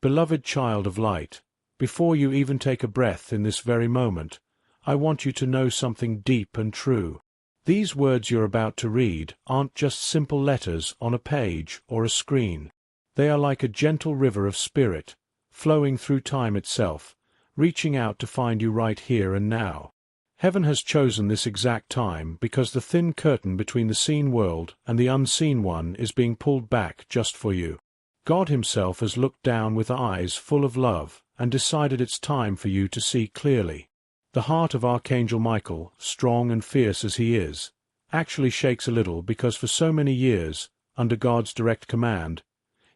Beloved child of light, before you even take a breath in this very moment, I want you to know something deep and true. These words you're about to read aren't just simple letters on a page or a screen. They are like a gentle river of spirit, flowing through time itself, reaching out to find you right here and now. Heaven has chosen this exact time because the thin curtain between the seen world and the unseen one is being pulled back just for you. God Himself has looked down with eyes full of love and decided it's time for you to see clearly. The heart of Archangel Michael, strong and fierce as he is, actually shakes a little because for so many years, under God's direct command,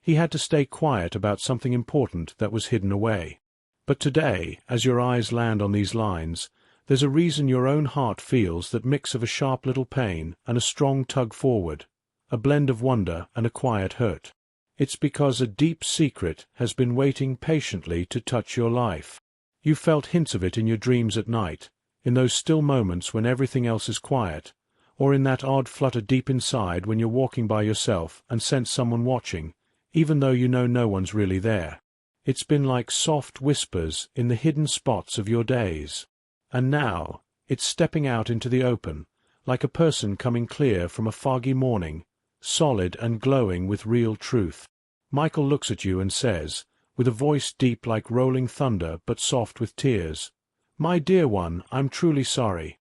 he had to stay quiet about something important that was hidden away. But today, as your eyes land on these lines, there's a reason your own heart feels that mix of a sharp little pain and a strong tug forward, a blend of wonder and a quiet hurt. It's because a deep secret has been waiting patiently to touch your life. You felt hints of it in your dreams at night, in those still moments when everything else is quiet, or in that odd flutter deep inside when you're walking by yourself and sense someone watching, even though you know no one's really there. It's been like soft whispers in the hidden spots of your days. And now, it's stepping out into the open, like a person coming clear from a foggy morning, solid and glowing with real truth. Michael looks at you and says, with a voice deep like rolling thunder but soft with tears, "My dear one, I'm truly sorry."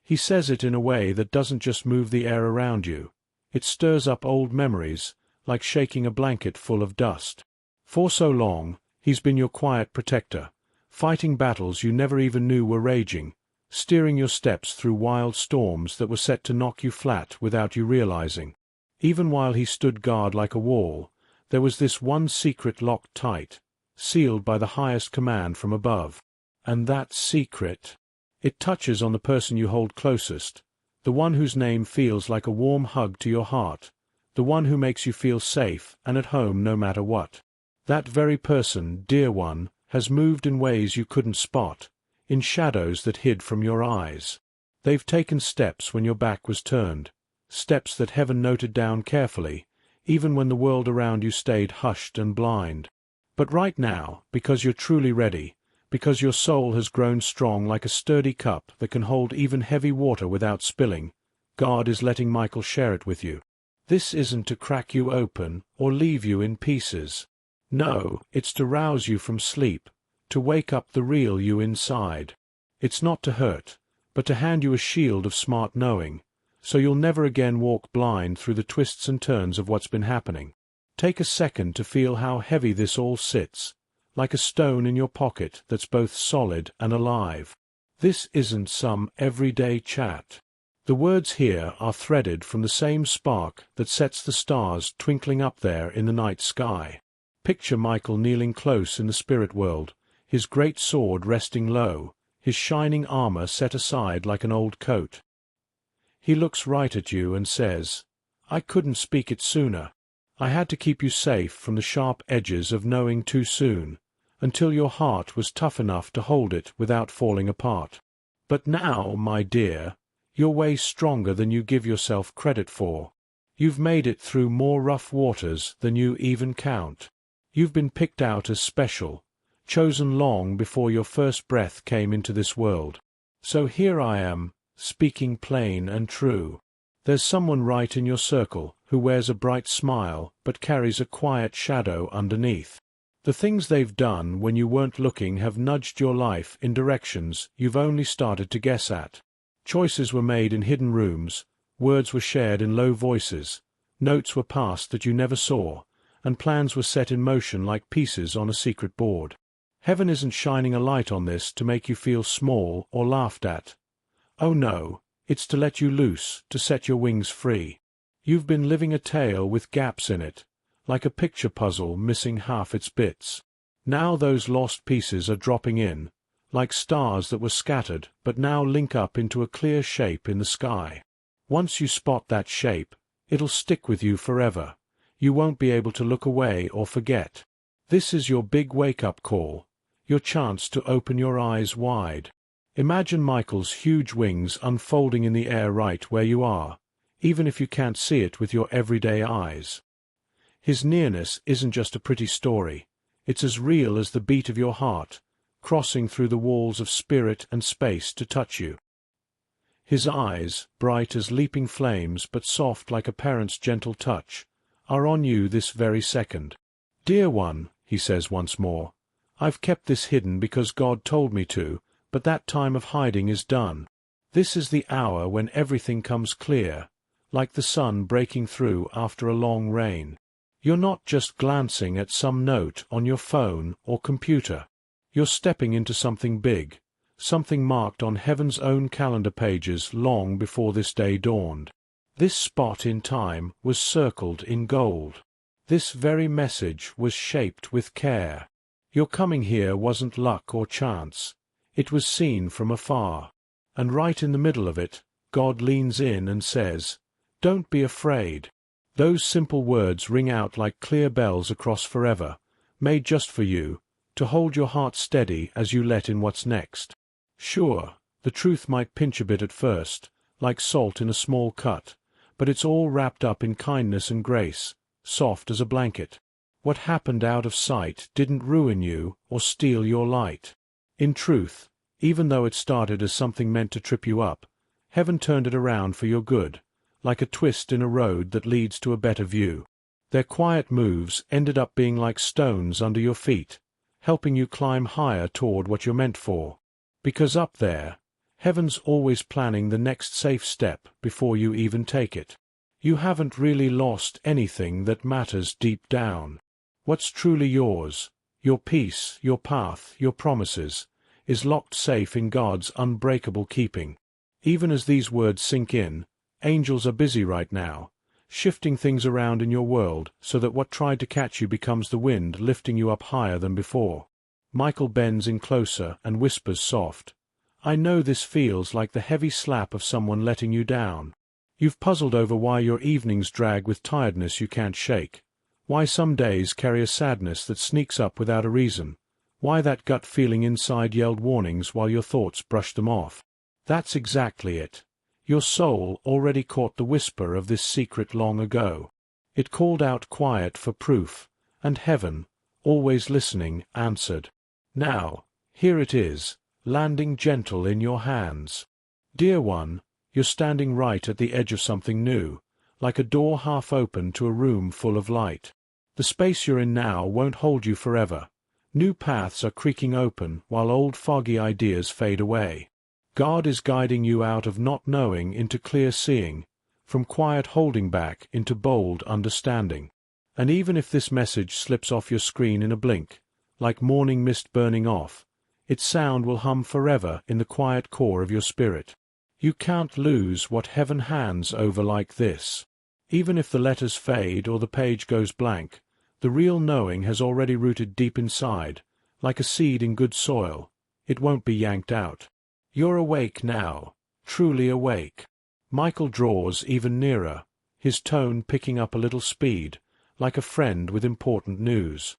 He says it in a way that doesn't just move the air around you. It stirs up old memories, like shaking a blanket full of dust. For so long, he's been your quiet protector, fighting battles you never even knew were raging, steering your steps through wild storms that were set to knock you flat without you realizing. Even while he stood guard like a wall, there was this one secret locked tight, sealed by the highest command from above. And that secret, it touches on the person you hold closest, the one whose name feels like a warm hug to your heart, the one who makes you feel safe and at home no matter what. That very person, dear one, has moved in ways you couldn't spot, in shadows that hid from your eyes. They've taken steps when your back was turned, steps that heaven noted down carefully, even when the world around you stayed hushed and blind. But right now, because you're truly ready, because your soul has grown strong like a sturdy cup that can hold even heavy water without spilling, God is letting Michael share it with you. This isn't to crack you open or leave you in pieces. No, it's to rouse you from sleep, to wake up the real you inside. It's not to hurt, but to hand you a shield of smart knowing, so you'll never again walk blind through the twists and turns of what's been happening. Take a second to feel how heavy this all sits, like a stone in your pocket that's both solid and alive. This isn't some everyday chat. The words here are threaded from the same spark that sets the stars twinkling up there in the night sky. Picture Michael kneeling close in the spirit world, his great sword resting low, his shining armor set aside like an old coat. He looks right at you and says, "I couldn't speak it sooner. I had to keep you safe from the sharp edges of knowing too soon, until your heart was tough enough to hold it without falling apart. But now, my dear, you're way stronger than you give yourself credit for. You've made it through more rough waters than you even count. You've been picked out as special, chosen long before your first breath came into this world. So here I am, speaking plain and true. There's someone right in your circle who wears a bright smile but carries a quiet shadow underneath. The things they've done when you weren't looking have nudged your life in directions you've only started to guess at. Choices were made in hidden rooms, words were shared in low voices, notes were passed that you never saw, and plans were set in motion like pieces on a secret board. Heaven isn't shining a light on this to make you feel small or laughed at. Oh no, it's to let you loose, to set your wings free. You've been living a tale with gaps in it, like a picture puzzle missing half its bits. Now those lost pieces are dropping in, like stars that were scattered but now link up into a clear shape in the sky. Once you spot that shape, it'll stick with you forever. You won't be able to look away or forget. This is your big wake-up call, your chance to open your eyes wide. Imagine Michael's huge wings unfolding in the air right where you are, even if you can't see it with your everyday eyes. His nearness isn't just a pretty story, It's as real as the beat of your heart, crossing through the walls of spirit and space to touch you. His eyes, bright as leaping flames but soft like a parent's gentle touch, are on you this very second. "Dear one," he says once more, "I've kept this hidden because God told me to, but that time of hiding is done. This is the hour when everything comes clear, like the sun breaking through after a long rain. You're not just glancing at some note on your phone or computer. You're stepping into something big, something marked on heaven's own calendar pages long before this day dawned. This spot in time was circled in gold. This very message was shaped with care. Your coming here wasn't luck or chance. It was seen from afar. And right in the middle of it, God leans in and says, 'Don't be afraid.' Those simple words ring out like clear bells across forever, made just for you, to hold your heart steady as you let in what's next. Sure, the truth might pinch a bit at first, like salt in a small cut, but it's all wrapped up in kindness and grace, soft as a blanket. What happened out of sight didn't ruin you or steal your light. In truth, even though it started as something meant to trip you up, heaven turned it around for your good, like a twist in a road that leads to a better view. Their quiet moves ended up being like stones under your feet, helping you climb higher toward what you're meant for. Because up there, heaven's always planning the next safe step before you even take it. You haven't really lost anything that matters deep down. What's truly yours, your peace, your path, your promises, is locked safe in God's unbreakable keeping. Even as these words sink in, angels are busy right now, shifting things around in your world so that what tried to catch you becomes the wind lifting you up higher than before. Michael bends in closer and whispers soft, "I know this feels like the heavy slap of someone letting you down. You've puzzled over why your evenings drag with tiredness you can't shake, why some days carry a sadness that sneaks up without a reason, why that gut feeling inside yelled warnings while your thoughts brushed them off. That's exactly it. Your soul already caught the whisper of this secret long ago. It called out quiet for proof, and heaven, always listening, answered. Now, here it is, landing gentle in your hands. Dear one, you're standing right at the edge of something new, like a door half open to a room full of light. The space you're in now won't hold you forever. New paths are creaking open while old foggy ideas fade away. God is guiding you out of not knowing into clear seeing, from quiet holding back into bold understanding. And even if this message slips off your screen in a blink, like morning mist burning off, its sound will hum forever in the quiet core of your spirit. You can't lose what heaven hands over like this. Even if the letters fade or the page goes blank, the real knowing has already rooted deep inside, like a seed in good soil. It won't be yanked out. You're awake now, truly awake. Michael draws even nearer, his tone picking up a little speed, like a friend with important news.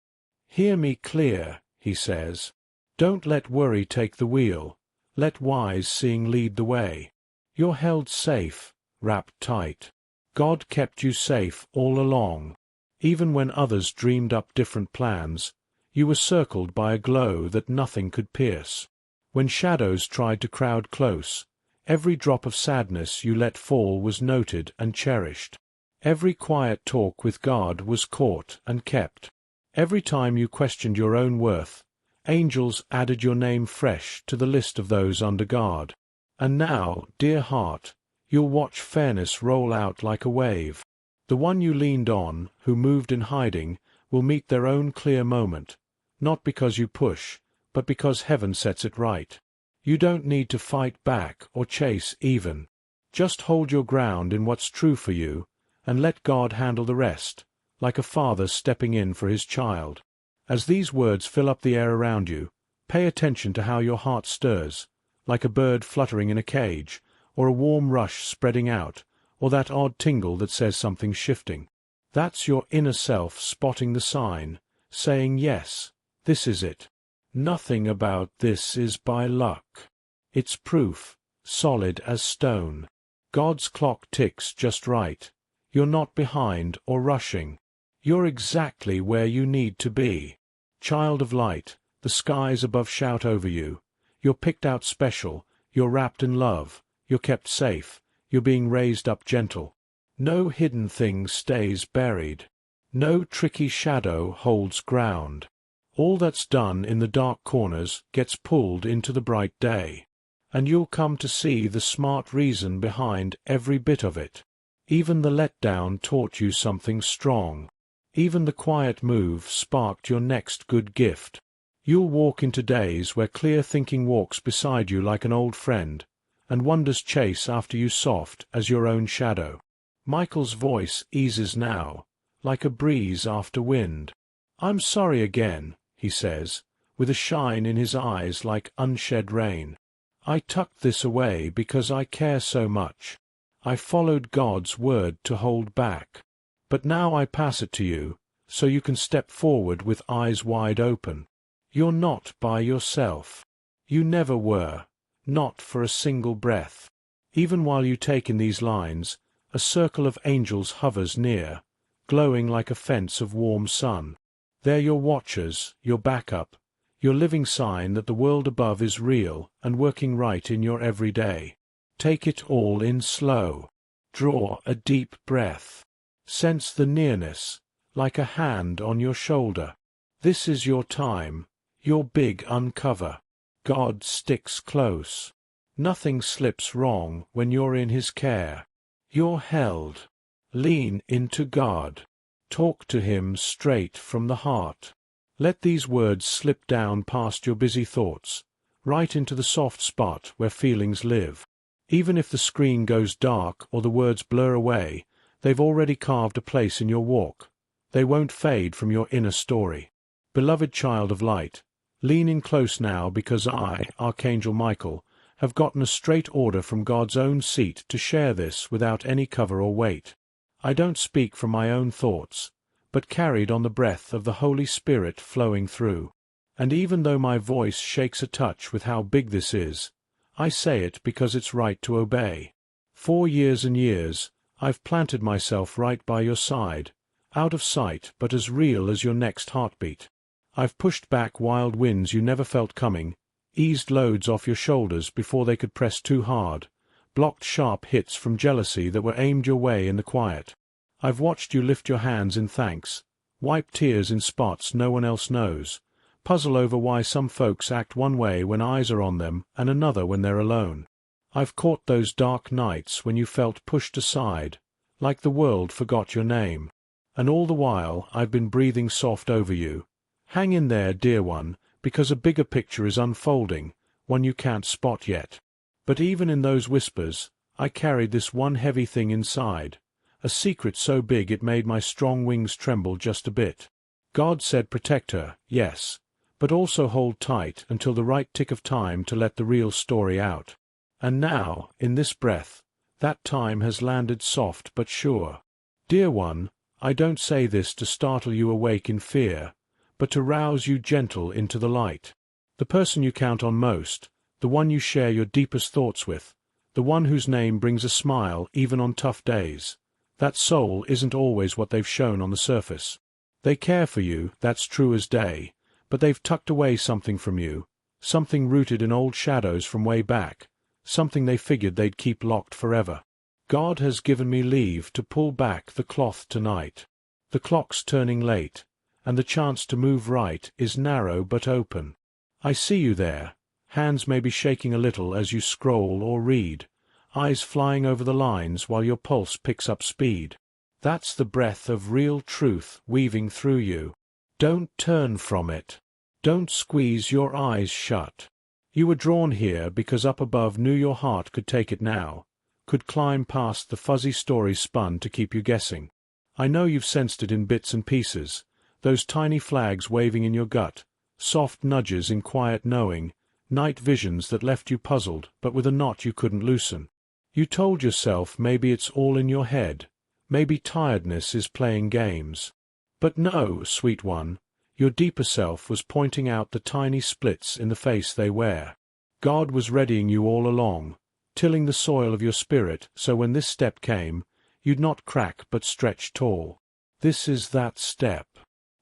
"Hear me clear," he says. "Don't let worry take the wheel. Let wise seeing lead the way. You're held safe, wrapped tight. God kept you safe all along. Even when others dreamed up different plans, you were circled by a glow that nothing could pierce. When shadows tried to crowd close, every drop of sadness you let fall was noted and cherished. Every quiet talk with God was caught and kept. Every time you questioned your own worth, angels added your name fresh to the list of those under guard. And now, dear heart, you'll watch fairness roll out like a wave. The one you leaned on, who moved in hiding, will meet their own clear moment, not because you push, but because heaven sets it right. You don't need to fight back or chase even. Just hold your ground in what's true for you, and let God handle the rest, like a father stepping in for his child. As these words fill up the air around you, pay attention to how your heart stirs, like a bird fluttering in a cage, or a warm rush spreading out, or that odd tingle that says something's shifting. That's your inner self spotting the sign, saying yes, this is it. Nothing about this is by luck. It's proof, solid as stone. God's clock ticks just right. You're not behind or rushing. You're exactly where you need to be. Child of light, the skies above shout over you. You're picked out special, you're wrapped in love, you're kept safe, you're being raised up gentle. No hidden thing stays buried. No tricky shadow holds ground. All that's done in the dark corners gets pulled into the bright day. And you'll come to see the smart reason behind every bit of it. Even the letdown taught you something strong. Even the quiet move sparked your next good gift. You'll walk into days where clear thinking walks beside you like an old friend, and wonders chase after you soft as your own shadow. Michael's voice eases now, like a breeze after wind. "I'm sorry again," he says, with a shine in his eyes like unshed rain. "I tucked this away because I care so much. I followed God's word to hold back. But now I pass it to you, so you can step forward with eyes wide open. You're not by yourself. You never were, not for a single breath. Even while you take in these lines, a circle of angels hovers near, glowing like a fence of warm sun. They're your watchers, your backup, your living sign that the world above is real and working right in your everyday. Take it all in slow. Draw a deep breath. Sense the nearness, like a hand on your shoulder. This is your time, your big uncover. God sticks close. Nothing slips wrong when you're in His care. You're held. Lean into God. Talk to Him straight from the heart. Let these words slip down past your busy thoughts, right into the soft spot where feelings live. Even if the screen goes dark or the words blur away, they've already carved a place in your walk. They won't fade from your inner story. Beloved child of light, lean in close now because I, Archangel Michael, have gotten a straight order from God's own seat to share this without any cover or weight. I don't speak from my own thoughts, but carried on the breath of the Holy Spirit flowing through. And even though my voice shakes a touch with how big this is, I say it because it's right to obey. 4 years and years, I've planted myself right by your side, out of sight but as real as your next heartbeat. I've pushed back wild winds you never felt coming, eased loads off your shoulders before they could press too hard, blocked sharp hits from jealousy that were aimed your way in the quiet. I've watched you lift your hands in thanks, wipe tears in spots no one else knows, puzzle over why some folks act one way when eyes are on them and another when they're alone. I've caught those dark nights when you felt pushed aside, like the world forgot your name. And all the while I've been breathing soft over you. Hang in there, dear one, because a bigger picture is unfolding, one you can't spot yet. But even in those whispers, I carried this one heavy thing inside, a secret so big it made my strong wings tremble just a bit. God said protect her, yes, but also hold tight until the right tick of time to let the real story out. And now, in this breath, that time has landed soft but sure. Dear one, I don't say this to startle you awake in fear, but to rouse you gentle into the light. The person you count on most, the one you share your deepest thoughts with, the one whose name brings a smile even on tough days, that soul isn't always what they've shown on the surface. They care for you, that's true as day, but they've tucked away something from you, something rooted in old shadows from way back, something they figured they'd keep locked forever. God has given me leave to pull back the cloth tonight. The clock's turning late, and the chance to move right is narrow but open. I see you there. Hands may be shaking a little as you scroll or read, eyes flying over the lines while your pulse picks up speed. That's the breath of real truth weaving through you. Don't turn from it. Don't squeeze your eyes shut. You were drawn here because up above knew your heart could take it now, could climb past the fuzzy stories spun to keep you guessing. I know you've sensed it in bits and pieces, those tiny flags waving in your gut, soft nudges in quiet knowing, night visions that left you puzzled but with a knot you couldn't loosen. You told yourself maybe it's all in your head, maybe tiredness is playing games. But no, sweet one, your deeper self was pointing out the tiny splits in the face they wear. God was readying you all along, tilling the soil of your spirit so when this step came, you'd not crack but stretch tall. This is that step.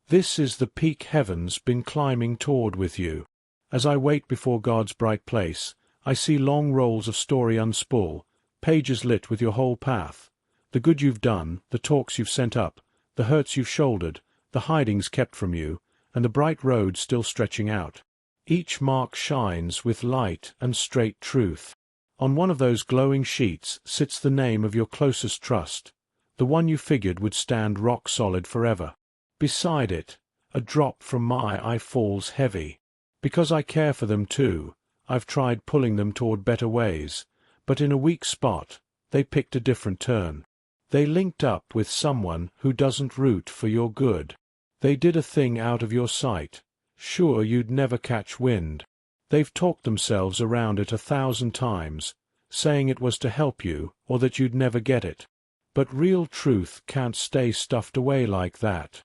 This is the peak heaven's been climbing toward with you. As I wait before God's bright place, I see long rolls of story unspool, pages lit with your whole path. The good you've done, the talks you've sent up, the hurts you've shouldered, the hidings kept from you, and the bright road still stretching out. Each mark shines with light and straight truth. On one of those glowing sheets sits the name of your closest trust, the one you figured would stand rock solid forever. Beside it, a drop from my eye falls heavy. Because I care for them too, I've tried pulling them toward better ways, but in a weak spot, they picked a different turn. They linked up with someone who doesn't root for your good. They did a thing out of your sight, sure you'd never catch wind. They've talked themselves around it 1,000 times, saying it was to help you or that you'd never get it. But real truth can't stay stuffed away like that.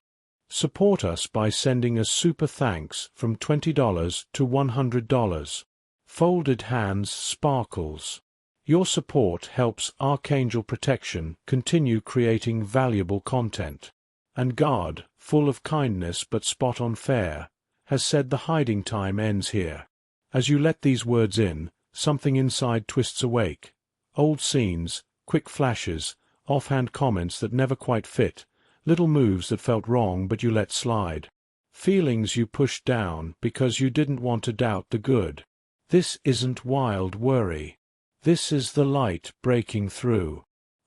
Support us by sending a super thanks from $20 to $100. Folded Hands Sparkles. Your support helps Archangel Protection continue creating valuable content. And God, full of kindness but spot on fair, has said the hiding time ends here. As you let these words in, something inside twists awake. Old scenes, quick flashes, offhand comments that never quite fit, little moves that felt wrong but you let slide. Feelings you pushed down because you didn't want to doubt the good. This isn't wild worry. This is the light breaking through.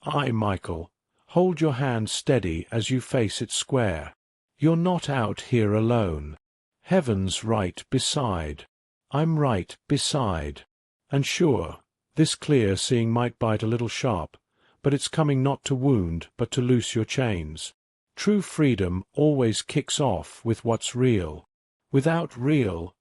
Michael, hold your hand steady as you face it square. You're not out here alone. Heaven's right beside. I'm right beside. And sure, this clear seeing might bite a little sharp, but it's coming not to wound but to loose your chains. True freedom always kicks off with what's real. Without real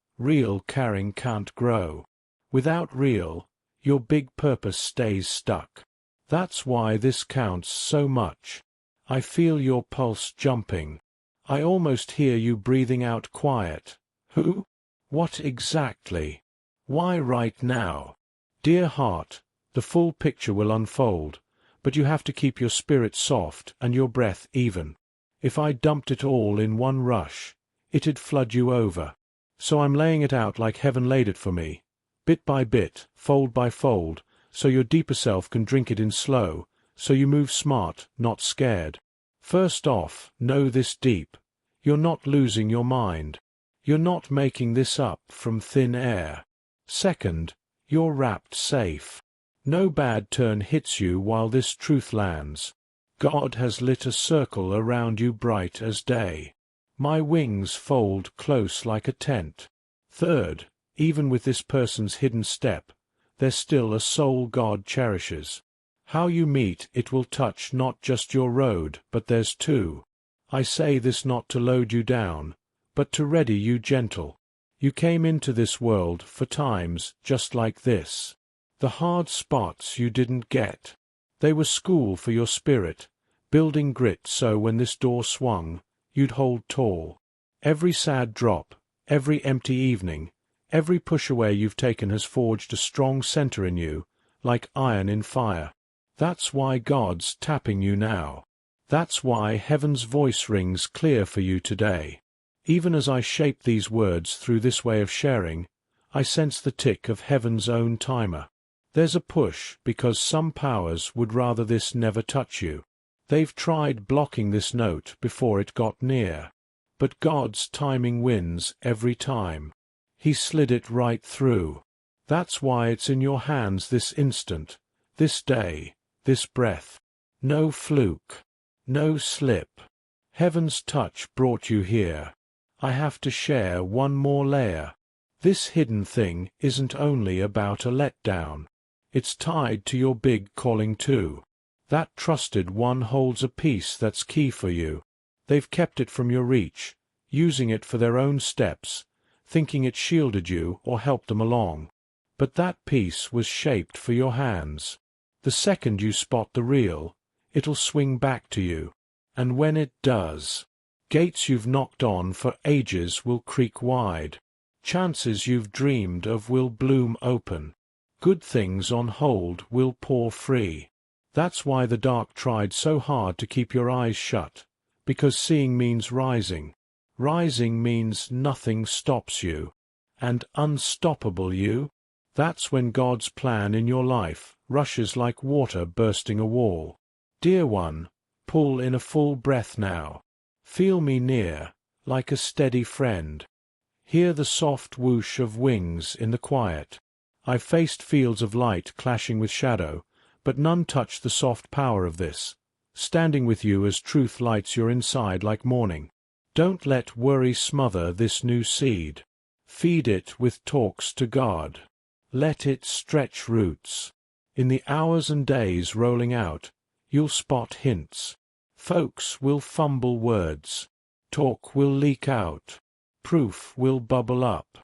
caring can't grow. Without real, your big purpose stays stuck. That's why this counts so much. I feel your pulse jumping. I almost hear you breathing out quiet. Who? What exactly? Why right now? Dear heart, the full picture will unfold, but you have to keep your spirit soft and your breath even. If I dumped it all in one rush, it'd flood you over. So I'm laying it out like heaven laid it for me, bit by bit, fold by fold, so your deeper self can drink it in slow, so you move smart, not scared. First off, know this deep. You're not losing your mind. You're not making this up from thin air. Second, you're wrapped safe. No bad turn hits you while this truth lands. God has lit a circle around you bright as day. My wings fold close like a tent. Third, even with this person's hidden step, there's still a soul God cherishes. How you meet it will touch not just your road, but there's two. I say this not to load you down, but to ready you gentle. You came into this world for times just like this. The hard spots you didn't get. They were school for your spirit, building grit so when this door swung, you'd hold tall. Every sad drop, every empty evening, every push away you've taken has forged a strong center in you, like iron in fire. That's why God's tapping you now. That's why heaven's voice rings clear for you today. Even as I shape these words through this way of sharing, I sense the tick of heaven's own timer. There's a push because some powers would rather this never touch you. They've tried blocking this note before it got near. But God's timing wins every time. He slid it right through. That's why it's in your hands this instant, this day, this breath. No fluke. No slip. Heaven's touch brought you here. I have to share one more layer. This hidden thing isn't only about a letdown. It's tied to your big calling too. That trusted one holds a piece that's key for you. They've kept it from your reach, using it for their own steps, thinking it shielded you or helped them along. But that piece was shaped for your hands. The second you spot the real, it'll swing back to you. And when it does, gates you've knocked on for ages will creak wide. Chances you've dreamed of will bloom open. Good things on hold will pour free. That's why the dark tried so hard to keep your eyes shut, because seeing means rising. Rising means nothing stops you. And unstoppable you? That's when God's plan in your life rushes like water bursting a wall. Dear one, pull in a full breath now. Feel me near, like a steady friend. Hear the soft whoosh of wings in the quiet. I've faced fields of light clashing with shadow, but none touch the soft power of this, standing with you as truth lights your inside like morning. Don't let worry smother this new seed. Feed it with talks to God. Let it stretch roots. In the hours and days rolling out, you'll spot hints. Folks will fumble words. Talk will leak out. Proof will bubble up.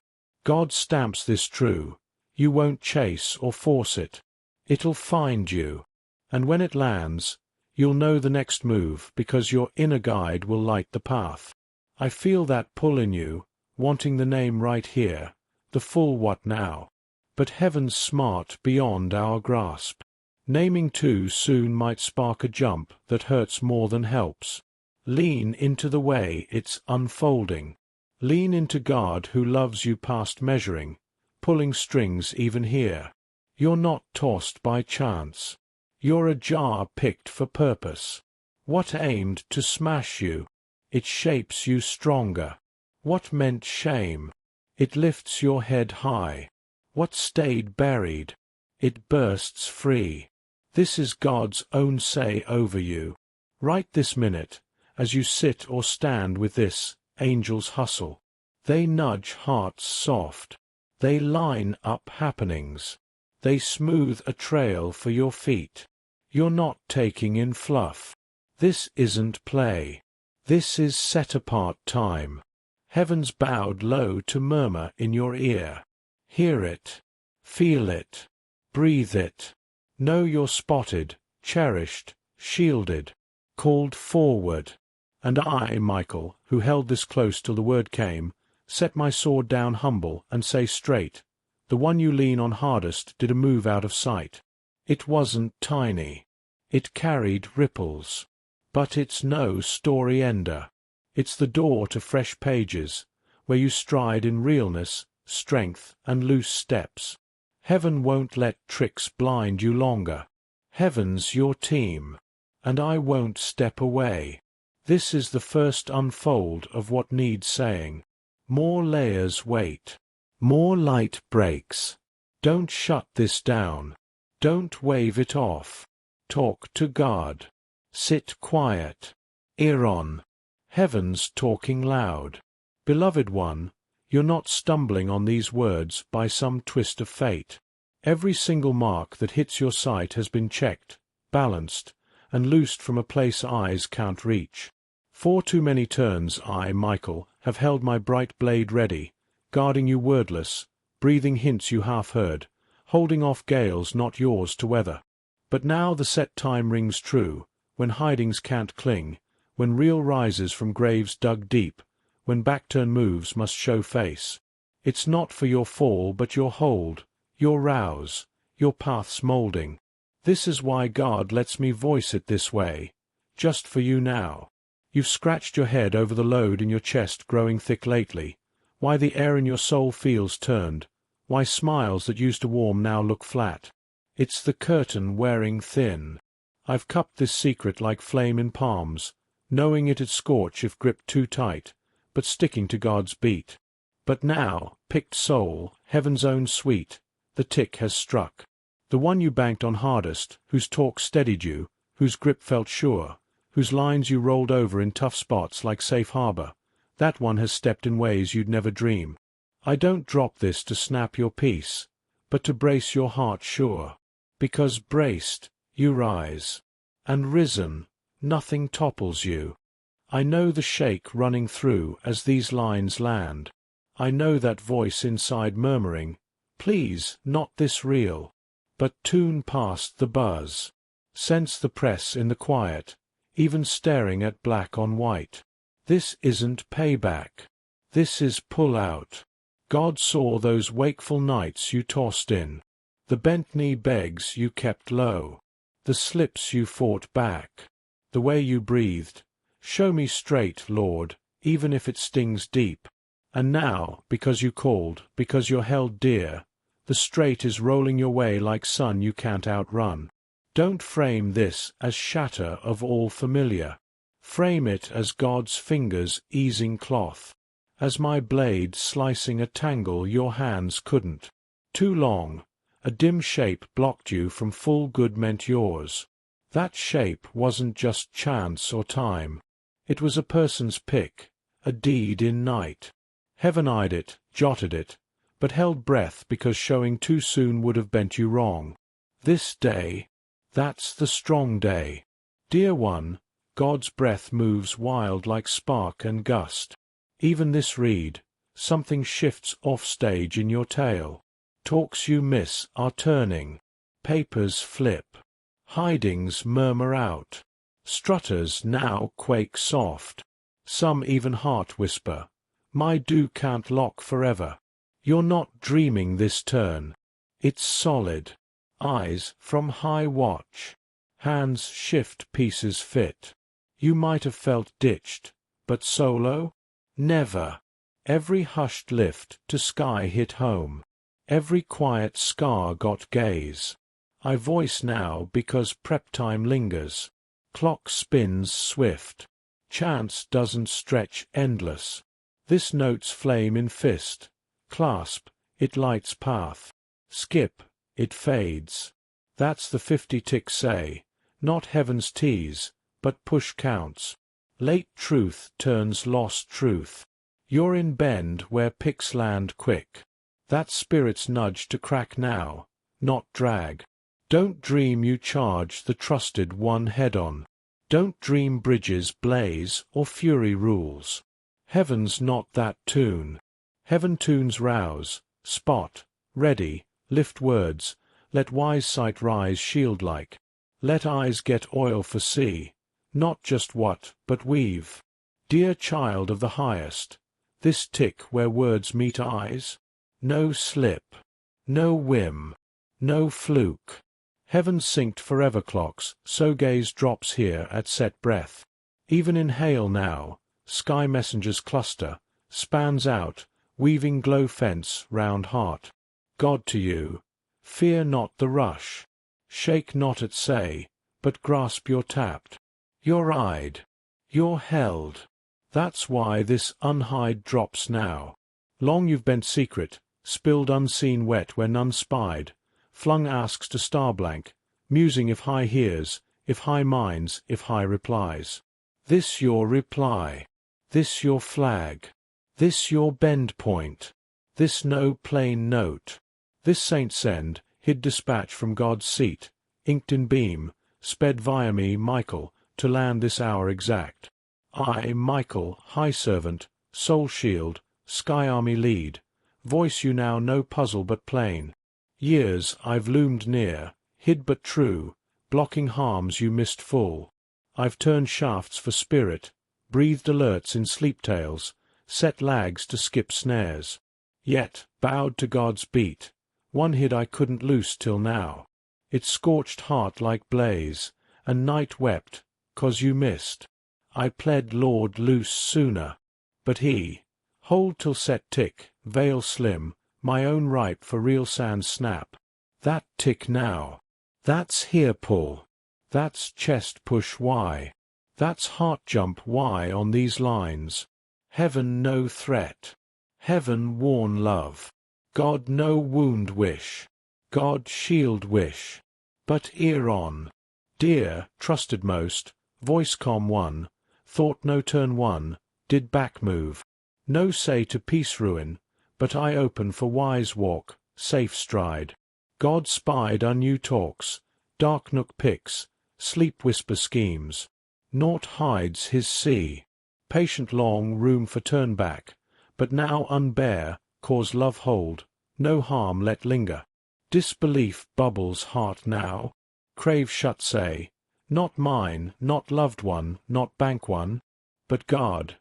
God stamps this true. You won't chase or force it. It'll find you. And when it lands, you'll know the next move because your inner guide will light the path. I feel that pull in you, wanting the name right here, the full what now. But heaven's smart beyond our grasp. Naming too soon might spark a jump that hurts more than helps. Lean into the way it's unfolding. Lean into God who loves you past measuring, pulling strings even here. You're not tossed by chance. You're a jar picked for purpose. What aimed to smash you? It shapes you stronger. What meant shame? It lifts your head high. What stayed buried? It bursts free. This is God's own say over you. Right this minute, as you sit or stand with this, angels hustle. They nudge hearts soft. They line up happenings. They smooth a trail for your feet. You're not taking in fluff. This isn't play. This is set-apart time. Heaven's bowed low to murmur in your ear. Hear it. Feel it. Breathe it. Know you're spotted, cherished, shielded, called forward. And I, Michael, who held this close till the word came, set my sword down humble and say straight, the one you lean on hardest did a move out of sight. It wasn't tiny. It carried ripples. But it's no story ender. It's the door to fresh pages, where you stride in realness, strength, and loose steps. Heaven won't let tricks blind you longer. Heaven's your team. And I won't step away. This is the first unfold of what needs saying. More layers wait. More light breaks. Don't shut this down. Don't wave it off. Talk to God. Sit quiet. Ear on. Heaven's talking loud. Beloved one, you're not stumbling on these words by some twist of fate. Every single mark that hits your sight has been checked, balanced, and loosed from a place eyes can't reach. For too many turns I, Michael, have held my bright blade ready, guarding you wordless, breathing hints you half heard, holding off gales not yours to weather. But now the set time rings true, when hidings can't cling, when real rises from graves dug deep, when back-turn moves must show face. It's not for your fall but your hold, your rouse, your path's moulding. This is why God lets me voice it this way, just for you now. You've scratched your head over the load in your chest growing thick lately, why the air in your soul feels turned, why smiles that used to warm now look flat. It's the curtain wearing thin. I've cupped this secret like flame in palms, knowing it'd scorch if gripped too tight, but sticking to God's beat. But now, picked soul, heaven's own sweet, the tick has struck. The one you banked on hardest, whose talk steadied you, whose grip felt sure, whose lines you rolled over in tough spots like safe harbor, that one has stepped in ways you'd never dream. I don't drop this to snap your peace, but to brace your heart sure. Because braced, you rise. And risen, nothing topples you. I know the shake running through as these lines land. I know that voice inside murmuring, please, not this reel. But tune past the buzz. Sense the press in the quiet, even staring at black on white. This isn't payback. This is pull-out. God saw those wakeful nights you tossed in, the bent knee begs you kept low, the slips you fought back, the way you breathed. Show me straight, Lord, even if it stings deep. And now, because you called, because you're held dear, the strait is rolling your way like sun you can't outrun. Don't frame this as shatter of all familiar. Frame it as God's fingers easing cloth, as my blade slicing a tangle your hands couldn't. Too long, a dim shape blocked you from full good meant yours. That shape wasn't just chance or time. It was a person's pick, a deed in night. Heaven eyed it, jotted it, but held breath because showing too soon would have bent you wrong. This day, that's the strong day. Dear one, God's breath moves wild like spark and gust. Even this reed, something shifts off stage in your tale. Talks you miss are turning. Papers flip. Hidings murmur out. Strutters now quake soft. Some even heart whisper, my do can't lock forever. You're not dreaming this turn. It's solid. Eyes from high watch. Hands shift pieces fit. You might have felt ditched, but solo? Never. Every hushed lift to sky hit home. Every quiet scar got gaze. I voice now because prep time lingers. Clock spins swift. Chance doesn't stretch endless. This note's flame in fist. Clasp, it lights path. Skip, it fades. That's the 50 ticks say. Not heaven's tease, but push counts. Late truth turns lost truth. You're in bend where picks land quick. That spirit's nudge to crack now, not drag. Don't dream you charge the trusted one head-on. Don't dream bridges blaze or fury rules. Heaven's not that tune. Heaven tunes rouse, spot, ready, lift words, let wise sight rise shield-like. Let eyes get oil for sea, not just what, but weave. Dear child of the highest, this tick where words meet eyes? No slip, no whim, no fluke. Heaven synced forever clocks, so gaze drops here at set breath. Even in hail now, sky messengers cluster, spans out, weaving glow fence round heart. God to you, fear not the rush. Shake not at say, but grasp you're tapped. You're eyed. You're held. That's why this unhide drops now. Long you've bent secret, spilled unseen wet where none spied, flung asks to star-blank, musing if high hears, if high minds, if high replies. This your reply. This your flag. This your bend point. This no plain note. This saint send, hid dispatch from God's seat, inked in beam, sped via me, Michael, to land this hour exact. I, Michael, high servant, soul shield, sky army lead, voice you now no puzzle but plain. Years I've loomed near, hid but true, blocking harms you missed full. I've turned shafts for spirit, breathed alerts in sleep tales, set lags to skip snares. Yet, bowed to God's beat, one hid I couldn't loose till now. It scorched heart like blaze, and night wept, 'cause you missed. I pled Lord loose sooner. But he, hold till set tick, veil slim, my own ripe for real sands snap. That tick now. That's here pull. That's chest push why. That's heart jump why on these lines. Heaven no threat. Heaven warn love. God no wound wish. God shield wish. But ear on. Dear, trusted most, voice calm one, thought no turn one, did back move. No say to peace ruin, but I open for wise walk, safe stride. God spied our new talks, dark nook picks, sleep whisper schemes. Naught hides his sea. Patient long room for turn back, but now unbear, cause love hold, no harm let linger. Disbelief bubbles heart now. Crave shut say, not mine, not loved one, not bank one, but guard.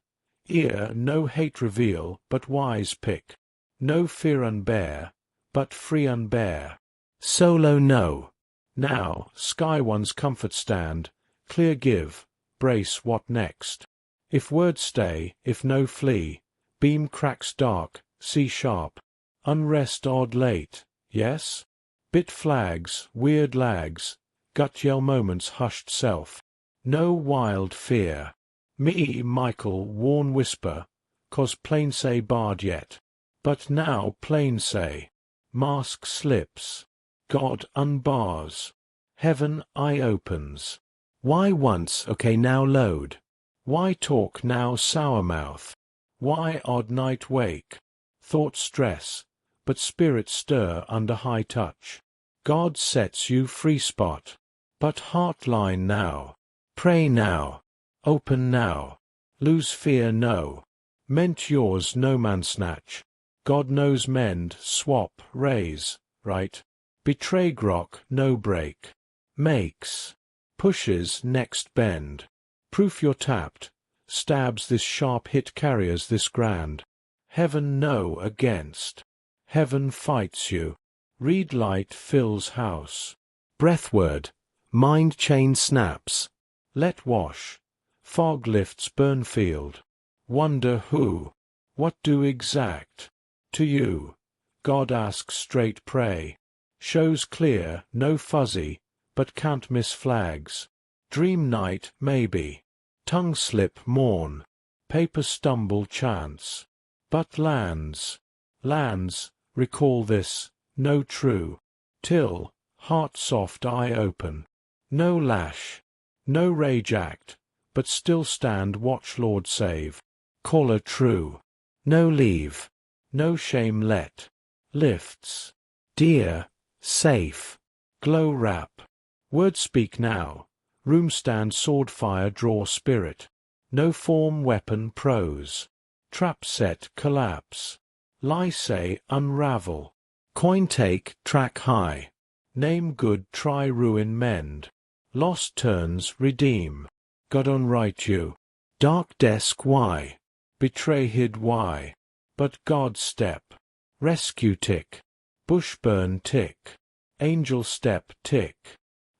Ear no hate reveal, but wise pick. No fear unbear, but free unbear. Solo no. Now, sky one's comfort stand, clear give, brace what next. If words stay, if no flee, beam cracks dark, see sharp. Unrest odd late, yes? Bit flags, weird lags, gut yell moments hushed self. No wild fear. Me, Michael, warn whisper, 'cause plain say barred yet. But now plain say. Mask slips. God unbars. Heaven eye opens. Why once, okay now load. Why talk now sour mouth? Why odd night wake? Thought stress, but spirit stir under high touch. God sets you free spot. But heart line now. Pray now. Open now. Lose fear no. Meant yours no man snatch. God knows mend, swap, raise, right? Betray grok, no break. Makes. Pushes next bend. Proof you're tapped. Stabs this sharp hit carriers this grand. Heaven no against. Heaven fights you. Read light fills house. Breathword. Mind chain snaps. Let wash. Fog lifts burn field. Wonder who. What do exact. To you. God asks straight pray. Shows clear, no fuzzy, but can't miss flags. Dream night, maybe. Tongue slip morn. Paper stumble chance. But lands. Lands, recall this, no true. Till, heart soft eye open. No lash. No rage act, but still stand watch Lord save. Caller true. No leave. No shame let. Lifts. Dear. Safe. Glow wrap. Word speak now. Room stand sword fire draw spirit. No form weapon prose. Trap set collapse. Lie say unravel. Coin take track high. Name good try ruin mend. Lost turns redeem. God unright you. Dark desk why? Betray hid why? But God step. Rescue tick. Bush burn tick. Angel step tick.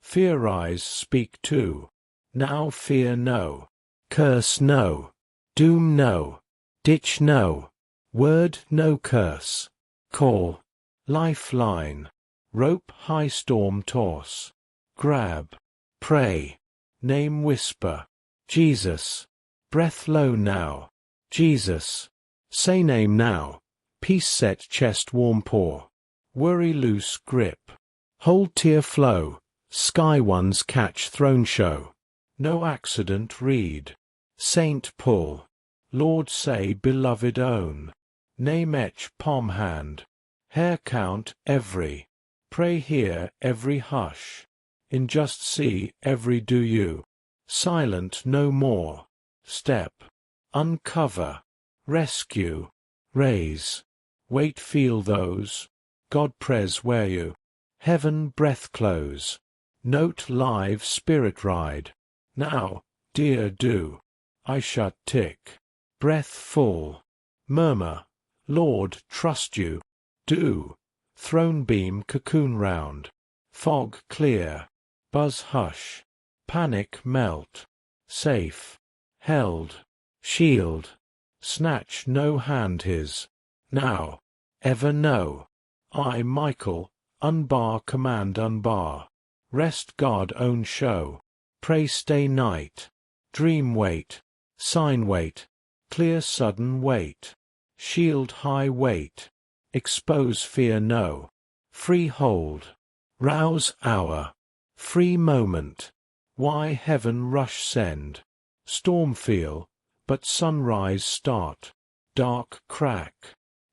Fear rise speak too. Now fear no. Curse no. Doom no. Ditch no. Word no curse. Call. Lifeline. Rope high storm toss. Grab. Pray. Name whisper. Jesus. Breath low now. Jesus. Say name now. Peace set chest warm paw. Worry loose grip. Hold tear flow. Sky ones catch throne show. No accident read. Saint pull. Lord say beloved own. Name etch palm hand. Hair count every. Pray hear every hush. In just see every do you. Silent no more. Step. Uncover. Rescue. Raise. Wait feel those. God pres where you. Heaven breath close. Note live spirit ride. Now, dear do. I shut tick. Breath full. Murmur. Lord trust you. Do. Throne beam cocoon round. Fog clear. Buzz hush. Panic melt. Safe. Held. Shield. Snatch no hand his. Now. Ever no. I Michael. Unbar command unbar. Rest God own show. Pray stay night. Dream wait. Sign wait. Clear sudden wait. Shield high wait. Expose fear no. Free hold. Rouse hour. Free moment. Why heaven rush send. Storm feel. But sunrise start. Dark crack.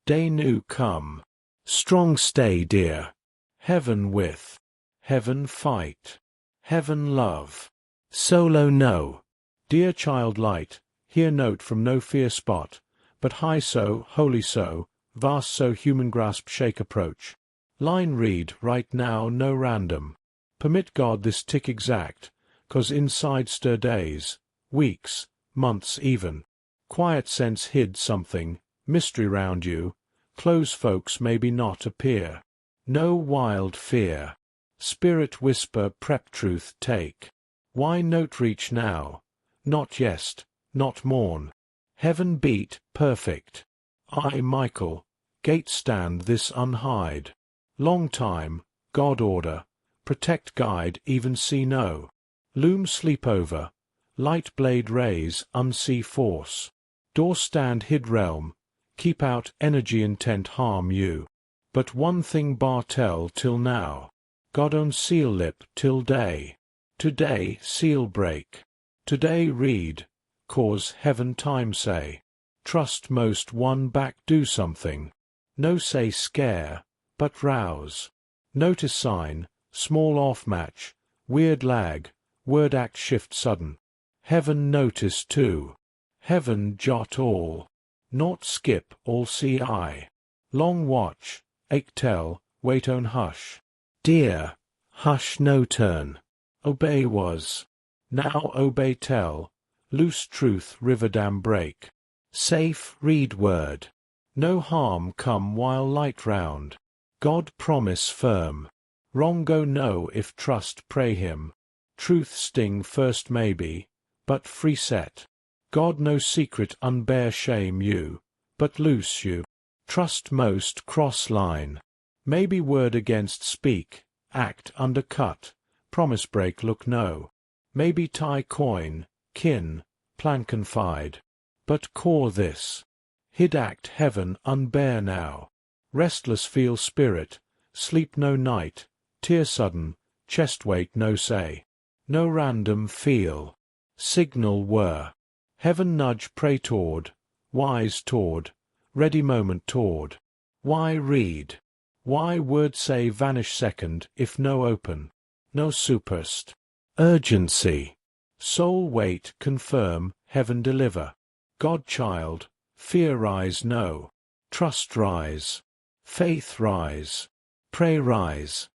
Day new come. Strong stay dear. Heaven with. Heaven fight. Heaven love. Solo no. Dear child light. Hear note from no fear spot. But high so, holy so. Vast so human grasp shake approach. Line read right now no random. Permit God this tick exact. 'Cause inside stir days. Weeks. Months even. Quiet sense hid something. Mystery round you. Close folks maybe not appear. No wild fear. Spirit whisper prep truth take. Why note reach now? Not yest. not mourn. Heaven beat, perfect. I, Michael, gate stand this unhide. Long time, God order, protect guide even see no. Loom sleep over, light blade raise unsee force. Door stand hid realm, keep out energy intent harm you. But one thing bar tell till now, God own seal lip till day. Today seal break. Today read, cause heaven time say. Trust most one back do something. No say scare, but rouse. Notice sign, small off match, weird lag, word act shift sudden. Heaven notice too. Heaven jot all. Not skip all see I. Long watch, ake tell, wait own hush. Dear, hush no turn. Obey was. Now obey tell. Loose truth river dam break. Safe read word. No harm come while light round. God promise firm. Wrong go no if trust pray him. Truth sting first maybe, but free set. God no secret unbear shame you, but loose you. Trust most cross line. Maybe word against speak, act undercut. Promise break look no. Maybe tie coin, kin, plan confide. But core this. Hid act heaven unbear now. Restless feel spirit, sleep no night, tear sudden, chest weight no say. No random feel. Signal were. Heaven nudge pray toward, wise toward, ready moment toward. Why read? Why word say vanish second if no open? No superst. Urgency. Soul wait confirm, heaven deliver. God child, fear rise no. Trust rise. Faith rise. Pray rise.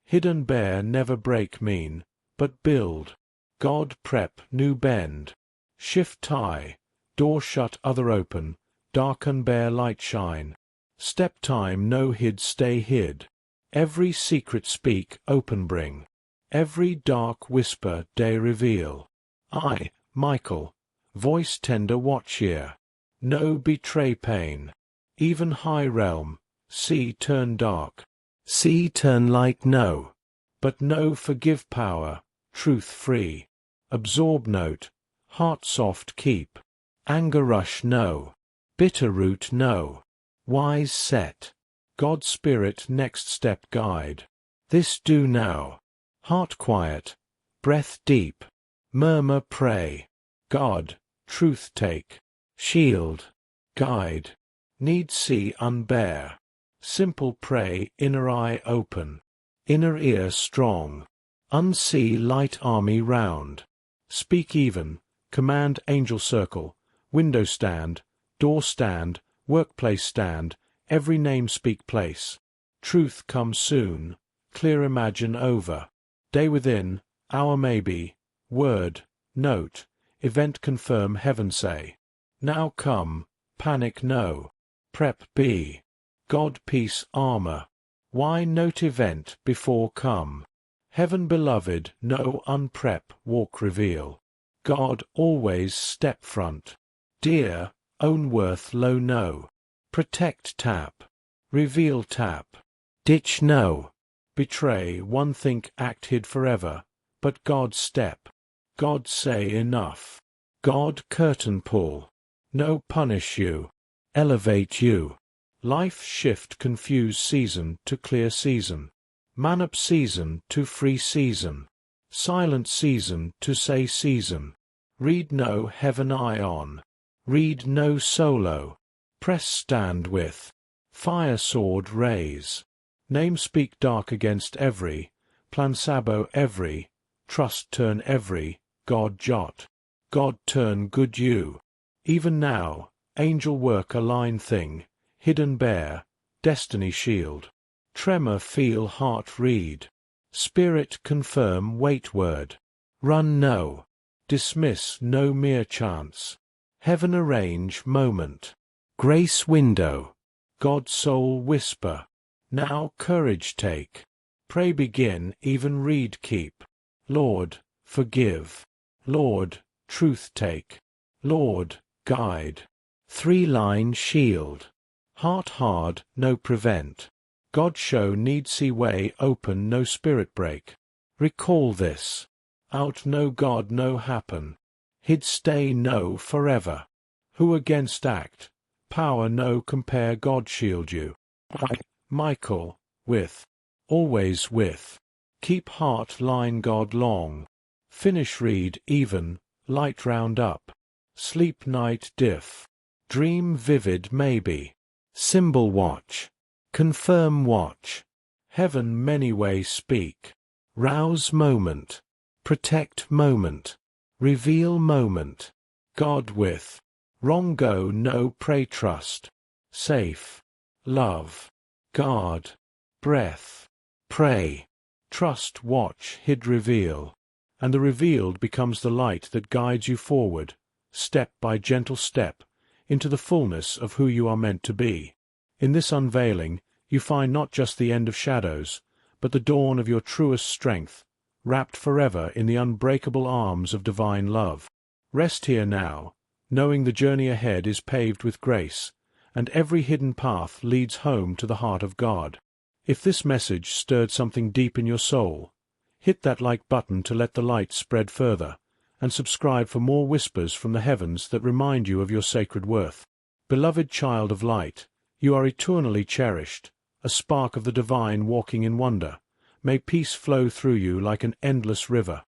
Hidden bear never break mean, but build. God prep new bend. Shift tie. Door shut other open, darken bear light shine. Step time no hid stay hid. Every secret speak open bring. Every dark whisper day reveal. I, Michael, voice tender watch ear. No betray pain. Even high realm, sea turn dark. Sea turn light no. But no forgive power, truth free. Absorb note, heart soft keep. Anger rush no. Bitter root no. Wise set. God spirit next step guide. This do now. Heart quiet. Breath deep. Murmur pray. God, truth take. Shield. Guide. Need see unbear. Simple pray inner eye open. Inner ear strong. Unsee light army round. Speak even. Command angel circle. Window stand. Door stand. Workplace stand. Every name speak place. Truth come soon. Clear imagine over. Day within. Hour maybe. Word. Note. Event confirm heaven say. Now come. Panic no. Prep be. God peace armor. Why note event before come? Heaven beloved no unprep walk reveal. God always step front. Dear, own worth low no. Protect tap. Reveal tap. Ditch no. Betray one think act hid forever. But God step. God say enough. God curtain pull. No punish you. Elevate you. Life shift confuse season to clear season. Man up season to free season. Silent season to say season. Read no heaven eye on. Read no solo. Press stand with. Fire sword raise. Name speak dark against every. Plan sabo every. Trust turn every. God jot. God turn good you. Even now, angel work a line thing. Hidden bear. Destiny shield. Tremor feel heart read. Spirit confirm wait word. Run no. Dismiss no mere chance. Heaven arrange moment. Grace window. God soul whisper. Now courage take. Pray begin even read keep. Lord, forgive. Lord, truth take. Lord, guide. 3-line shield. Heart hard, no prevent. God show need see way open, no spirit break. Recall this. Out no God no happen. Hid stay no forever. Who against act. Power no compare God shield you. Michael, with. Always with. Keep heart line God long. Finish read even, light round up. Sleep night diff. Dream vivid maybe. Symbol watch. Confirm watch. Heaven many way speak. Rouse moment. Protect moment. Reveal moment. God with. Wrong go no pray trust. Safe. Love. Guard. Breath. Pray. Trust watch hid reveal. And the revealed becomes the light that guides you forward, step by gentle step, into the fullness of who you are meant to be. In this unveiling, you find not just the end of shadows, but the dawn of your truest strength, wrapped forever in the unbreakable arms of divine love. Rest here now, knowing the journey ahead is paved with grace, and every hidden path leads home to the heart of God. If this message stirred something deep in your soul, hit that like button to let the light spread further, and subscribe for more whispers from the heavens that remind you of your sacred worth. Beloved child of light, you are eternally cherished, a spark of the divine walking in wonder. May peace flow through you like an endless river.